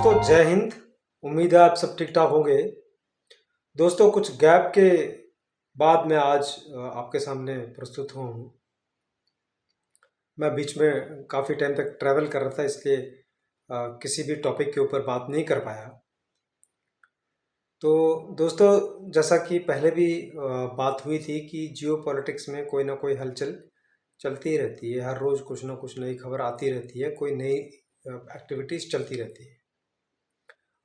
दोस्तों जय हिंद। उम्मीद है आप सब ठीक ठाक होंगे। दोस्तों कुछ गैप के बाद मैं आज आपके सामने प्रस्तुत हुआ हूँ। मैं बीच में काफ़ी टाइम तक ट्रैवल कर रहा था, इसलिए किसी भी टॉपिक के ऊपर बात नहीं कर पाया। तो दोस्तों, जैसा कि पहले भी बात हुई थी कि जियो पॉलिटिक्स में कोई ना कोई हलचल चलती ही रहती है। हर रोज़ कुछ ना कुछ नई खबर आती रहती है, कोई नई एक्टिविटीज़ चलती रहती है।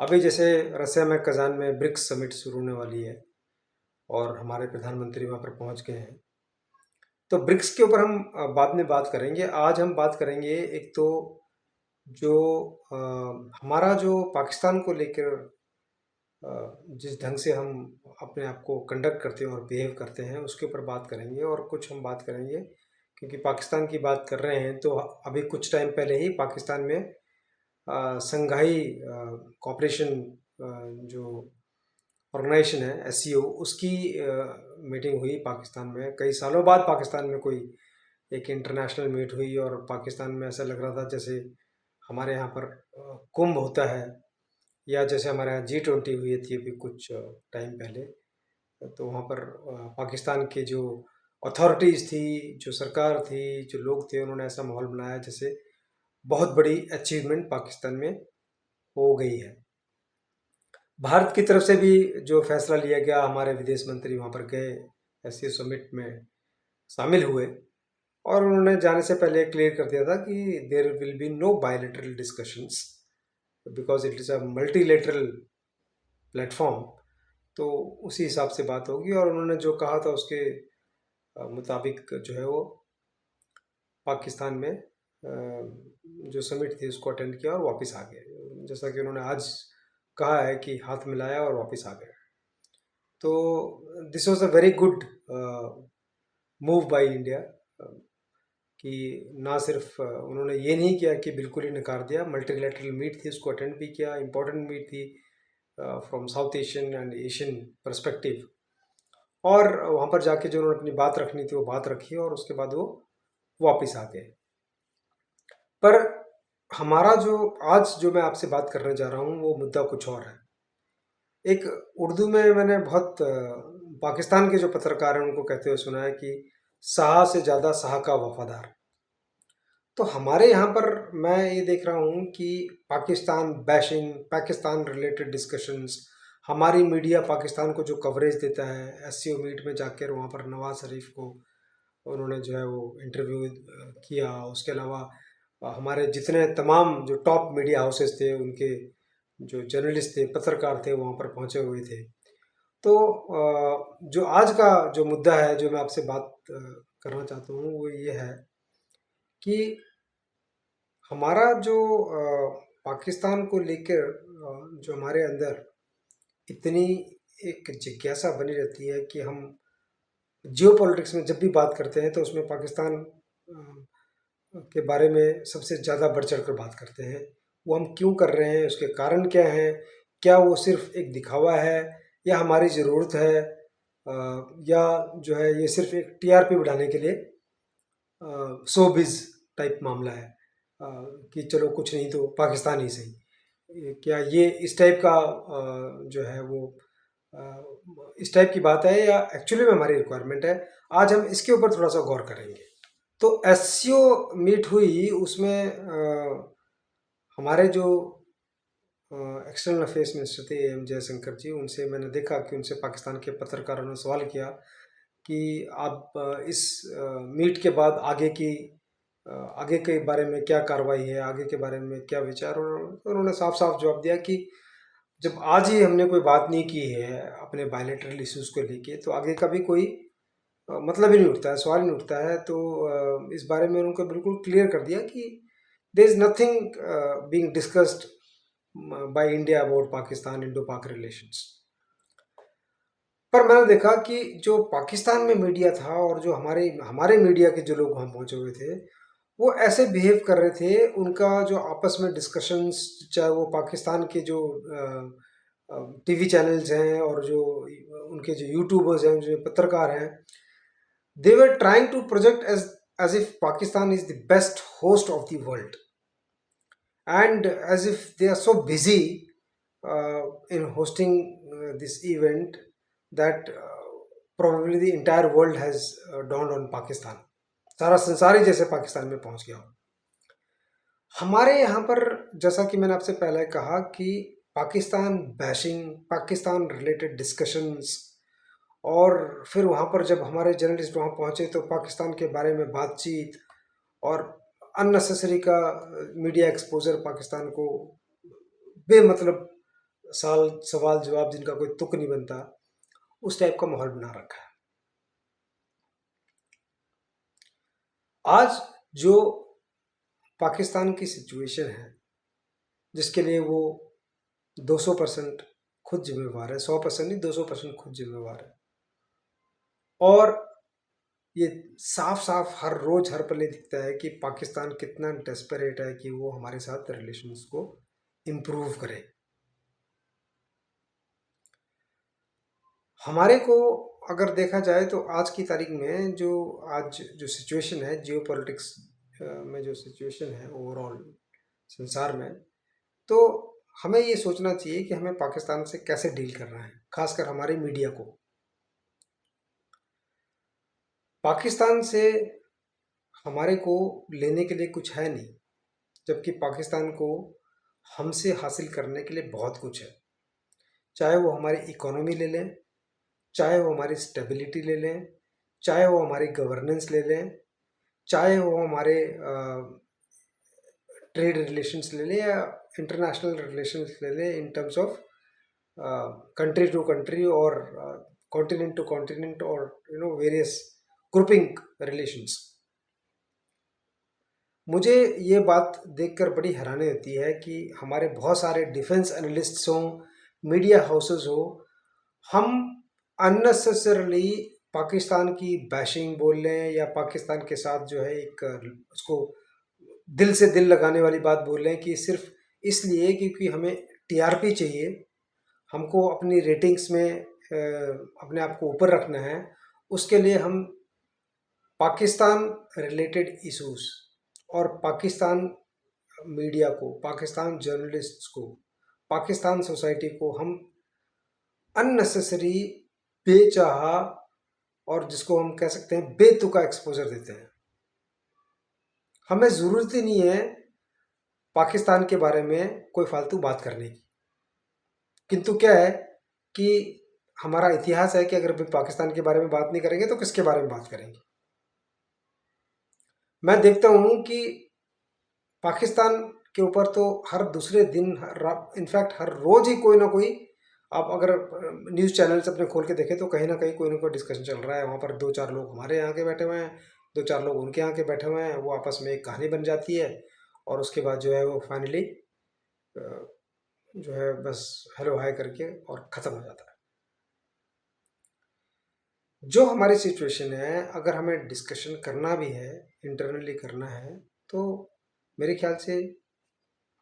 अभी जैसे रसिया में कजान में ब्रिक्स समिट शुरू होने वाली है और हमारे प्रधानमंत्री वहाँ पर पहुँच गए हैं। तो ब्रिक्स के ऊपर हम बाद में बात करेंगे। आज हम बात करेंगे एक तो जो हमारा जो पाकिस्तान को लेकर जिस ढंग से हम अपने आप को कंडक्ट करते हैं और बिहेव करते हैं उसके ऊपर बात करेंगे, और कुछ हम बात करेंगे क्योंकि पाकिस्तान की बात कर रहे हैं तो अभी कुछ टाइम पहले ही पाकिस्तान में संघाई कॉपरेशन जो ऑर्गेनाइजेशन है एससीओ, उसकी मीटिंग हुई पाकिस्तान में। कई सालों बाद पाकिस्तान में कोई एक इंटरनेशनल मीट हुई और पाकिस्तान में ऐसा लग रहा था जैसे हमारे यहाँ पर कुंभ होता है, या जैसे हमारे यहाँ G20 हुई थी अभी कुछ टाइम पहले। तो वहाँ पर पाकिस्तान के जो अथॉरिटीज़ थी, जो सरकार थी, जो लोग थे, उन्होंने ऐसा माहौल बनाया जैसे बहुत बड़ी अचीवमेंट पाकिस्तान में हो गई है। भारत की तरफ से भी जो फैसला लिया गया, हमारे विदेश मंत्री वहाँ पर गए, एससीओ समिट में शामिल हुए, और उन्होंने जाने से पहले क्लियर कर दिया था कि there will be no bilateral discussions because it is a multilateral platform. तो उसी हिसाब से बात होगी, और उन्होंने जो कहा था उसके मुताबिक जो है वो पाकिस्तान में जो समिट थी उसको अटेंड किया और वापस आ गए। जैसा कि उन्होंने आज कहा है कि हाथ मिलाया और वापस आ गए। तो this was a very good move by India कि ना सिर्फ उन्होंने ये नहीं किया कि बिल्कुल ही नकार दिया, मल्टीलेटरल मीट थी उसको अटेंड भी किया, इम्पोर्टेंट मीट थी from south Asian and Asian perspective, और वहाँ पर जाके जो उन्होंने अपनी बात रखनी थी वो बात रखी और उसके बाद वो वापस आ गए। पर हमारा जो आज जो मैं आपसे बात करने जा रहा हूँ वो मुद्दा कुछ और है। एक उर्दू में मैंने बहुत पाकिस्तान के जो पत्रकार हैं उनको कहते हुए सुना है कि शाह से ज़्यादा शाह का वफादार। तो हमारे यहाँ पर मैं ये देख रहा हूँ कि Pakistan bashing, Pakistan related discussions, हमारी मीडिया पाकिस्तान को जो कवरेज देता है, एससीओ मीट में जाकर वहाँ पर नवाज शरीफ को उन्होंने जो है वो इंटरव्यू किया। उसके अलावा हमारे जितने तमाम जो टॉप मीडिया हाउसेस थे उनके जो जर्नलिस्ट थे, पत्रकार थे, वहाँ पर पहुँचे हुए थे। तो जो आज का जो मुद्दा है जो मैं आपसे बात करना चाहता हूँ वो ये है कि हमारा जो पाकिस्तान को लेकर जो हमारे अंदर इतनी एक जिज्ञासा बनी रहती है कि हम जियो पॉलिटिक्स में जब भी बात करते हैं तो उसमें पाकिस्तान के बारे में सबसे ज़्यादा बढ़ चढ़ कर बात करते हैं। वो हम क्यों कर रहे हैं, उसके कारण क्या हैं, क्या वो सिर्फ एक दिखावा है या हमारी ज़रूरत है, या जो है ये सिर्फ एक टीआरपी बढ़ाने के लिए शोबिज़ टाइप मामला है, कि चलो कुछ नहीं तो पाकिस्तान ही सही। क्या ये इस टाइप का जो है वो इस टाइप की बात है या एक्चुअली में हमारी रिक्वायरमेंट है? आज हम इसके ऊपर थोड़ा सा गौर करेंगे। तो एससीओ मीट हुई, उसमें हमारे जो एक्सटर्नल अफेयर्स मिनिस्टर थे एम जयशंकर जी, उनसे मैंने देखा कि उनसे पाकिस्तान के पत्रकारों ने सवाल किया कि आप इस मीट के बाद आगे के बारे में क्या कार्रवाई है, आगे के बारे में क्या विचार। और उन्होंने साफ साफ जवाब दिया कि जब आज ही हमने कोई बात नहीं की है अपने बायलैटरल इश्यूज़ को लेके तो आगे का भी कोई मतलब ही नहीं उठता है, सवाल ही नहीं उठता है। तो इस बारे में उनको बिल्कुल क्लियर कर दिया कि there is nothing being discussed by India about Pakistan Indo Pak relations. पर मैंने देखा कि जो पाकिस्तान में मीडिया था और जो हमारे हमारे मीडिया के जो लोग वहाँ पहुँचे हुए थे वो ऐसे बिहेव कर रहे थे। उनका जो आपस में डिस्कशंस, चाहे वो पाकिस्तान के जो टीवी चैनल्स हैं और जो उनके जो यूट्यूबर्स हैं, जो पत्रकार हैं, they were trying to project as if Pakistan is the best host of the world, and as if they are so busy in hosting this event that probably the entire world has dawned on Pakistan. सारा संसार ही जैसे पाकिस्तान में पहुंच गया हो। हमारे यहाँ पर, जैसा कि मैंने आपसे पहले कहा, कि Pakistan bashing, Pakistan related discussions, और फिर वहाँ पर जब हमारे जर्नलिस्ट वहाँ पहुँचे तो पाकिस्तान के बारे में बातचीत और अननेसेसरी का मीडिया एक्सपोजर पाकिस्तान को, बेमतलब साल सवाल जवाब जिनका कोई तुक नहीं बनता, उस टाइप का माहौल बना रखा है। आज जो पाकिस्तान की सिचुएशन है, जिसके लिए वो 200% खुद जिम्मेवार है, 100% नहीं, 200% खुद जिम्मेवार है, और ये साफ साफ हर रोज हर पले दिखता है कि पाकिस्तान कितना डेस्परेट है कि वो हमारे साथ रिलेशंस को इम्प्रूव करे। हमारे को अगर देखा जाए तो आज की तारीख में आज जो सिचुएशन है, जियो पॉलिटिक्स में जो सिचुएशन है ओवरऑल संसार में, तो हमें ये सोचना चाहिए कि हमें पाकिस्तान से कैसे डील करना है, खासकर हमारे मीडिया को। पाकिस्तान से हमारे को लेने के लिए कुछ है नहीं, जबकि पाकिस्तान को हमसे हासिल करने के लिए बहुत कुछ है। चाहे वो हमारी इकोनॉमी ले लें, चाहे वो हमारी स्टेबिलिटी ले लें, चाहे वो हमारी गवर्नेंस ले लें, चाहे वो हमारे ट्रेड रिलेशंस ले लें या इंटरनेशनल रिलेशंस ले लें, in terms of country to country और कॉन्टिनेंट टू कॉन्टिनेंट और वेरियस ग्रुपिंग रिलेशंस। मुझे ये बात देखकर बड़ी हैरानी होती है कि हमारे बहुत सारे डिफेंस एनालिस्ट्स हों, मीडिया हाउसेस हो, हम अननेसेसरली पाकिस्तान की बैशिंग बोल लें या पाकिस्तान के साथ जो है एक उसको दिल से दिल लगाने वाली बात बोल लें कि सिर्फ इसलिए क्योंकि हमें टीआरपी चाहिए, हमको अपनी रेटिंग्स में अपने आप को ऊपर रखना है, उसके लिए हम पाकिस्तान रिलेटेड इश्यूज और पाकिस्तान मीडिया को, पाकिस्तान जर्नलिस्ट्स को, पाकिस्तान सोसाइटी को हम अननेसेसरी, बेचाहा और जिसको हम कह सकते हैं बेतुका एक्सपोजर देते हैं। हमें ज़रूरत ही नहीं है पाकिस्तान के बारे में कोई फालतू बात करने की, किंतु क्या है कि हमारा इतिहास है कि अगर भी पाकिस्तान के बारे में बात नहीं करेंगे तो किसके बारे में बात करेंगे। मैं देखता हूँ कि पाकिस्तान के ऊपर तो हर दूसरे दिन, इनफैक्ट हर रोज ही कोई ना कोई, आप अगर न्यूज़ चैनल्स अपने खोल के देखें तो कहीं ना कहीं कोई ना कोई डिस्कशन चल रहा है। वहाँ पर दो चार लोग हमारे यहाँ के बैठे हुए हैं, दो चार लोग उनके यहाँ के बैठे हुए हैं, वो आपस में एक कहानी बन जाती है और उसके बाद जो है वो फाइनली जो है बस हेलो हाय करके और ख़त्म हो जाता है। जो हमारी सिचुएशन है, अगर हमें डिस्कशन करना भी है, इंटरनली करना है, तो मेरे ख्याल से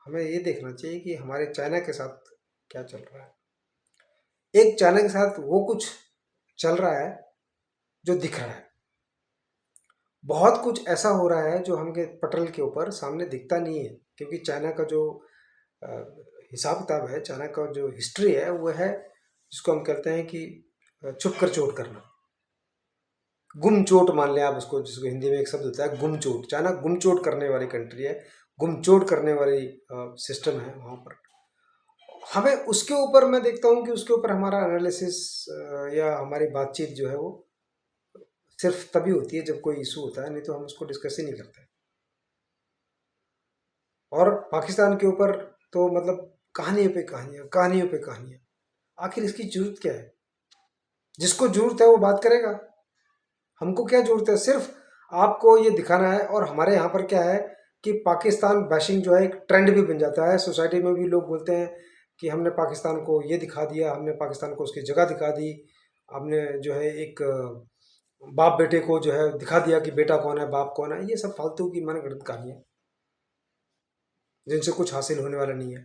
हमें ये देखना चाहिए कि हमारे चाइना के साथ क्या चल रहा है। एक चाइना के साथ वो कुछ चल रहा है जो दिख रहा है, बहुत कुछ ऐसा हो रहा है जो हमके पटल के ऊपर सामने दिखता नहीं है, क्योंकि चाइना का जो हिसाब किताब है, चाइना का जो हिस्ट्री है, वो है जिसको हम कहते हैं कि छुप कर चोट करना, गुमचोट मान लें आप उसको, जिसको हिंदी में एक शब्द होता है गुमचोट। चाइना गुमचोट करने वाली कंट्री है, गुमचोट करने वाली सिस्टम है वहाँ पर। हमें उसके ऊपर, मैं देखता हूँ कि उसके ऊपर हमारा एनालिसिस या हमारी बातचीत जो है वो सिर्फ तभी होती है जब कोई इशू होता है, नहीं तो हम उसको डिस्कस ही नहीं करते। और पाकिस्तान के ऊपर तो मतलब कहानियों पे कहानियाँ, कहानियों पे कहानियाँ। आखिर इसकी जरूरत क्या है? जिसको जरूरत है वो बात करेगा, हमको क्या जरूरत है? सिर्फ आपको ये दिखाना है। और हमारे यहाँ पर क्या है कि पाकिस्तान बैशिंग जो है एक ट्रेंड भी बन जाता है, सोसाइटी में भी लोग बोलते हैं कि हमने पाकिस्तान को ये दिखा दिया, हमने पाकिस्तान को उसकी जगह दिखा दी, हमने जो है एक बाप बेटे को जो है दिखा दिया कि बेटा कौन है बाप कौन है। ये सब फालतू की मनगढ़ंत कहानियाँ जिनसे कुछ हासिल होने वाला नहीं है।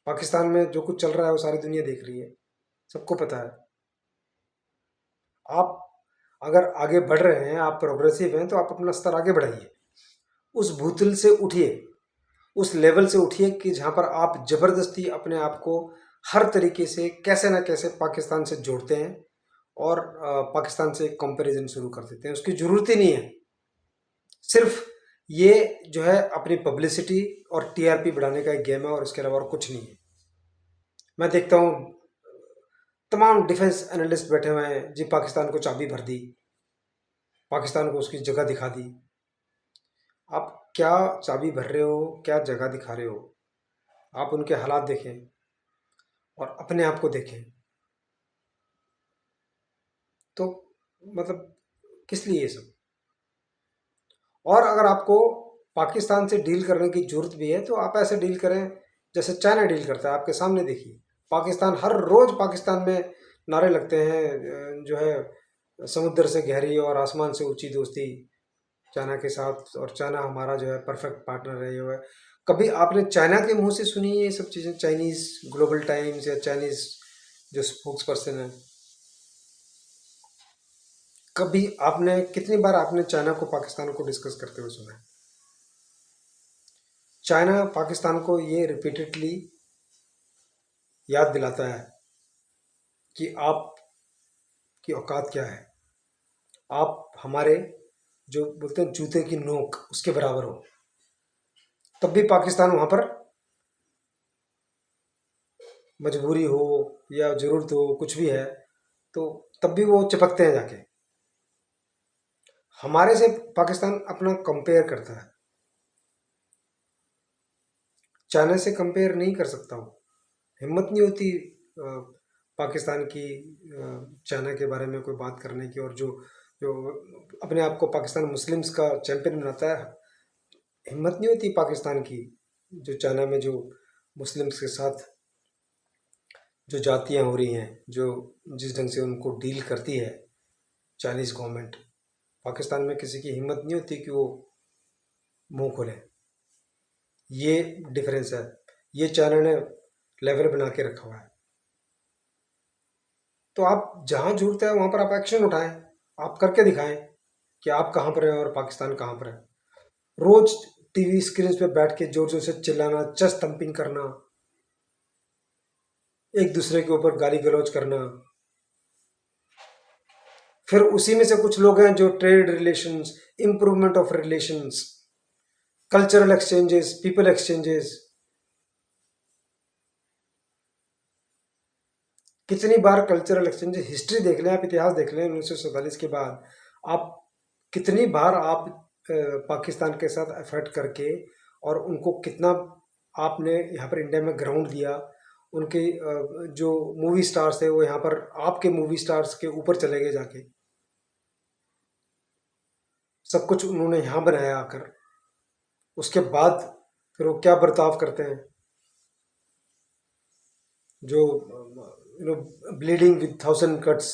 पाकिस्तान में जो कुछ चल रहा है वो सारी दुनिया देख रही है, सबको पता है। आप अगर आगे बढ़ रहे हैं, आप प्रोग्रेसिव हैं, तो आप अपना स्तर आगे बढ़ाइए, उस भूतल से उठिए, उस लेवल से उठिए कि जहाँ पर आप ज़बरदस्ती अपने आप को हर तरीके से कैसे ना कैसे पाकिस्तान से जोड़ते हैं और पाकिस्तान से एक कंपैरिजन शुरू कर देते हैं। उसकी ज़रूरत ही नहीं है। सिर्फ ये जो है अपनी पब्लिसिटी और टीआरपी बढ़ाने का एक गेम है और इसके अलावा और कुछ नहीं है। मैं देखता हूँ तमाम डिफेंस एनालिस्ट बैठे हुए हैं जी, पाकिस्तान को चाबी भर दी, पाकिस्तान को उसकी जगह दिखा दी। आप क्या चाबी भर रहे हो, क्या जगह दिखा रहे हो? आप उनके हालात देखें और अपने आप को देखें। तो मतलब किस लिए ये सब? और अगर आपको पाकिस्तान से डील करने की जरूरत भी है तो आप ऐसे डील करें जैसे चाइना डील करता है। आपके सामने देखिए, पाकिस्तान हर रोज पाकिस्तान में नारे लगते हैं जो है समुद्र से गहरी और आसमान से ऊंची दोस्ती चाइना के साथ, और चाइना हमारा जो है परफेक्ट पार्टनर है। ये है, कभी आपने चाइना के मुंह से सुनी है ये सब चीज़ें? चाइनीज़ ग्लोबल टाइम्स या चाइनीज़ जो स्पोक्स पर्सन है, कभी आपने, कितनी बार आपने चाइना को पाकिस्तान को डिस्कस करते हुए सुना है? चाइना पाकिस्तान को ये रिपीटेडली याद दिलाता है कि आपकी औकात क्या है, आप हमारे जो बोलते हैं जूते की नोक उसके बराबर हो। तब भी पाकिस्तान वहाँ पर मजबूरी हो या ज़रूरत हो, कुछ भी है, तो तब भी वो चिपकते हैं जाके। हमारे से पाकिस्तान अपना कंपेयर करता है, चाइना से कंपेयर नहीं कर सकता वो। हिम्मत नहीं होती पाकिस्तान की चाइना के बारे में कोई बात करने की। और जो जो अपने आप को पाकिस्तान मुस्लिम्स का चैंपियन बनाता है, हिम्मत नहीं होती पाकिस्तान की जो चाइना में जो मुस्लिम्स के साथ जो जातियाँ हो रही हैं, जो जिस ढंग से उनको डील करती है चाइनीज़ गवर्नमेंट, पाकिस्तान में किसी की हिम्मत नहीं होती कि वो मुंह खोले। ये डिफरेंस है, ये चाइना ने लेवल बना के रखा हुआ है। तो आप जहाँ जरूरत है वहाँ पर आप एक्शन उठाएं, आप करके दिखाएं कि आप कहाँ पर हैं और पाकिस्तान कहाँ पर है। रोज टीवी स्क्रीन पे बैठ के जोर जोर से चिल्लाना, चेस्ट थंपिंग करना, एक दूसरे के ऊपर गाली गलौज करना, फिर उसी में से कुछ लोग हैं जो trade relations, improvement of relations, cultural exchanges, people exchanges. कितनी बार कल्चरल एक्सचेंजेस, हिस्ट्री देख लें आप, इतिहास देख लें 1947 के बाद, आप कितनी बार आप पाकिस्तान के साथ एफर्ट करके और उनको कितना आपने यहाँ पर इंडिया में ग्राउंड दिया। उनके जो मूवी स्टार्स थे वो यहाँ पर आपके मूवी स्टार्स के ऊपर चले गए जाके, सब कुछ उन्होंने यहाँ बनाया आकर। उसके बाद फिर वो क्या बर्ताव करते हैं, जो ब्लीडिंग विद 1000 कट्स,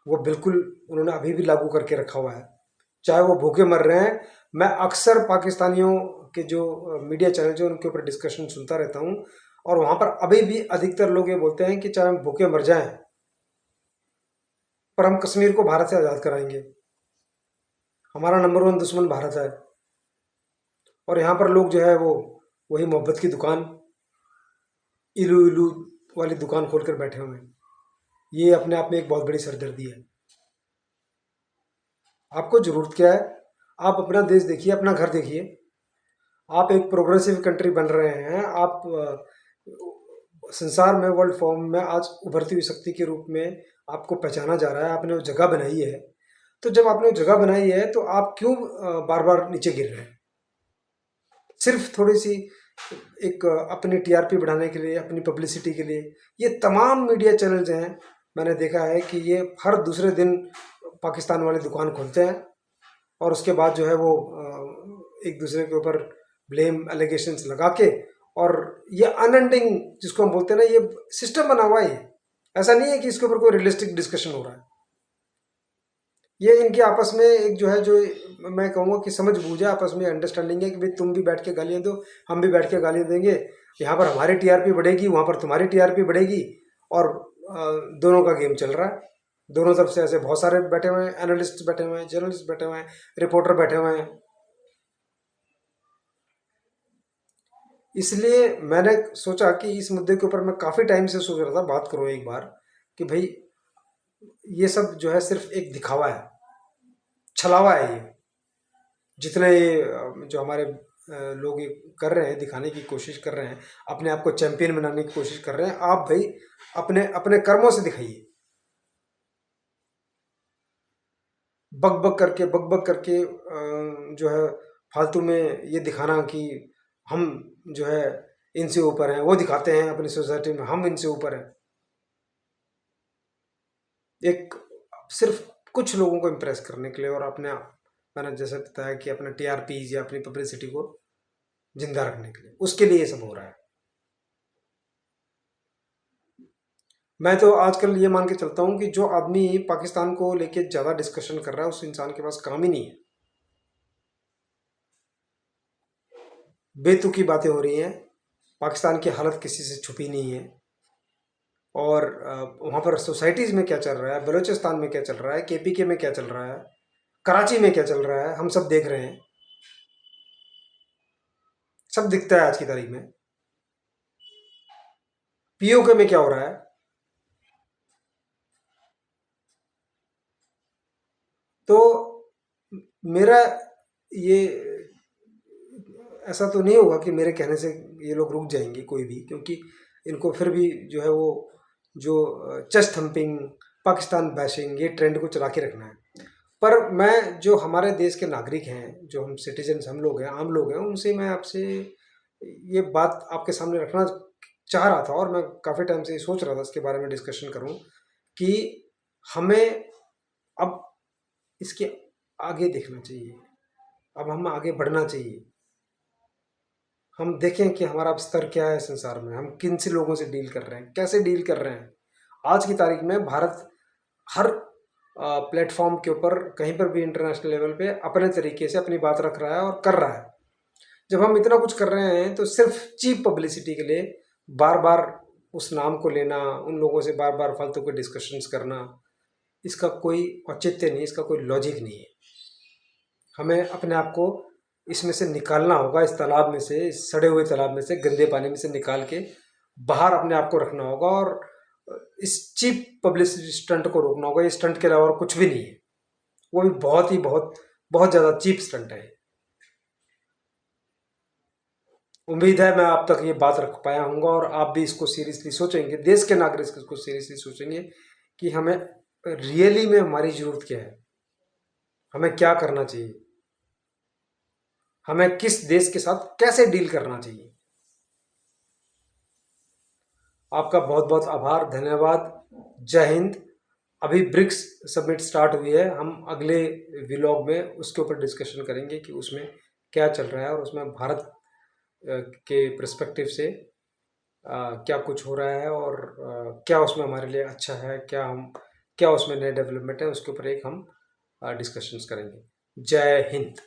वो बिल्कुल उन्होंने अभी भी लागू करके रखा हुआ है, चाहे वो भूखे मर रहे हैं। मैं अक्सर पाकिस्तानियों के जो मीडिया चैनल जो उनके ऊपर डिस्कशन सुनता रहता हूँ, और वहाँ पर अभी भी अधिकतर लोग ये बोलते हैं कि चाहे हम भूखे मर जाएं पर हम कश्मीर को भारत से आज़ाद कराएंगे, हमारा नंबर वन दुश्मन भारत है। और यहाँ पर लोग जो है वो वही मोहब्बत की दुकान, इलू इलू वाली दुकान खोल कर बैठे हुए हैं। ये अपने आप में एक बहुत बड़ी सरदर्दी है। आपको ज़रूरत क्या है? आप अपना देश देखिए, अपना घर देखिए। आप एक प्रोग्रेसिव कंट्री बन रहे हैं, आप संसार में, वर्ल्ड फॉर्म में आज उभरती हुई शक्ति के रूप में आपको पहचाना जा रहा है, आपने वो जगह बनाई है। तो जब आपने वो जगह बनाई है तो आप क्यों बार बार नीचे गिर रहे हैं? सिर्फ थोड़ी सी एक अपनी टीआरपी बढ़ाने के लिए, अपनी पब्लिसिटी के लिए। ये तमाम मीडिया चैनल्स हैं, मैंने देखा है कि ये हर दूसरे दिन पाकिस्तान वाली दुकान खोलते हैं और उसके बाद जो है वो एक दूसरे के ऊपर ब्लेम एलिगेशंस लगा के, और ये अनएंडिंग जिसको हम बोलते हैं ना, ये सिस्टम बना हुआ है। ये ऐसा नहीं है कि इसके ऊपर कोई रियलिस्टिक डिस्कशन हो रहा है। ये इनके आपस में एक जो है, जो मैं कहूँगा कि समझ बूझ है, आपस में अंडरस्टैंडिंग है कि भाई तुम भी बैठ के गालियाँ दो, हम भी बैठ के गालियाँ देंगे, यहाँ पर हमारी टीआरपी बढ़ेगी, वहाँ पर तुम्हारी टीआरपी बढ़ेगी, और दोनों का गेम चल रहा है। दोनों तरफ से ऐसे बहुत सारे बैठे हुए हैं, एनालिस्ट बैठे हुए हैं, जर्नलिस्ट बैठे हुए हैं, रिपोर्टर बैठे हुए हैं। इसलिए मैंने सोचा कि इस मुद्दे के ऊपर मैं काफ़ी टाइम से सोच रहा था बात करूँ एक बार, कि भाई ये सब जो है सिर्फ एक दिखावा है, छलावा है ये। जितने ये जो हमारे लोग ये कर रहे हैं, दिखाने की कोशिश कर रहे हैं, अपने आप को चैंपियन बनाने की कोशिश कर रहे हैं, आप भाई अपने अपने कर्मों से दिखाइए। बक बक करके जो है फालतू में ये दिखाना कि हम जो है इनसे ऊपर हैं, वो दिखाते हैं अपनी सोसाइटी में हम इनसे ऊपर हैं। एक सिर्फ कुछ लोगों को इम्प्रेस करने के लिए और अपने मैंने जैसे बताया कि अपने टीआरपीज या अपनी पब्लिसिटी को जिंदा रखने के लिए, उसके लिए ये सब हो रहा है। मैं तो आजकल ये मान के चलता हूँ कि जो आदमी पाकिस्तान को लेके ज़्यादा डिस्कशन कर रहा है, उस इंसान के पास काम ही नहीं है। बेतुकी बातें हो रही हैं, पाकिस्तान की हालत किसी से छुपी नहीं है। और वहाँ पर सोसाइटीज़ में क्या चल रहा है, बलूचिस्तान में क्या चल रहा है, केपीके में क्या चल रहा है, कराची में क्या चल रहा है, हम सब देख रहे हैं। सब दिखता है आज की तारीख में। पीओके में क्या हो रहा है। तो मेरा ये ऐसा तो नहीं होगा कि मेरे कहने से ये लोग रुक जाएंगे कोई भी, क्योंकि इनको फिर भी जो है वो जो चेस्ट थम्पिंग, पाकिस्तान बैशिंग, ये ट्रेंड को चला के रखना है। पर मैं जो हमारे देश के नागरिक हैं, जो हम सिटीजन्स, हम लोग हैं, आम लोग हैं, उनसे मैं आपसे ये बात आपके सामने रखना चाह रहा था, और मैं काफ़ी टाइम से ये सोच रहा था इसके बारे में डिस्कशन करूं कि हमें अब इसके आगे देखना चाहिए। अब हम आगे बढ़ना चाहिए। हम देखें कि हमारा अब स्तर क्या है संसार में, हम किन से लोगों से डील कर रहे हैं, कैसे डील कर रहे हैं। आज की तारीख में भारत हर प्लेटफॉर्म के ऊपर कहीं पर भी इंटरनेशनल लेवल पे अपने तरीके से अपनी बात रख रहा है और कर रहा है। जब हम इतना कुछ कर रहे हैं तो सिर्फ चीप पब्लिसिटी के लिए बार बार उस नाम को लेना, उन लोगों से बार बार फालतू के डिस्कशंस करना, इसका कोई औचित्य नहीं, इसका कोई लॉजिक नहीं है। हमें अपने आप को इसमें से निकालना होगा, इस तालाब में से, इस सड़े हुए तालाब में से, गंदे पानी में से निकाल के बाहर अपने आप को रखना होगा, और इस चीप पब्लिसिटी स्टंट को रोकना होगा। ये स्टंट के अलावा और कुछ भी नहीं है, वो भी बहुत ही बहुत बहुत ज़्यादा चीप स्टंट है। उम्मीद है मैं आप तक ये बात रख पाया हूँगा, और आप भी इसको सीरियसली सोचेंगे, देश के नागरिक इसको सीरियसली सोचेंगे कि हमें रियली में हमारी ज़रूरत क्या है, हमें क्या करना चाहिए, हमें किस देश के साथ कैसे डील करना चाहिए। आपका बहुत बहुत आभार, धन्यवाद, जय हिंद। अभी ब्रिक्स समिट स्टार्ट हुई है, हम अगले व्लॉग में उसके ऊपर डिस्कशन करेंगे कि उसमें क्या चल रहा है, और उसमें भारत के पर्सपेक्टिव से क्या कुछ हो रहा है, और क्या उसमें हमारे लिए अच्छा है, क्या उसमें नए डेवलपमेंट है, उसके ऊपर एक हम डिस्कशंस करेंगे। जय हिंद।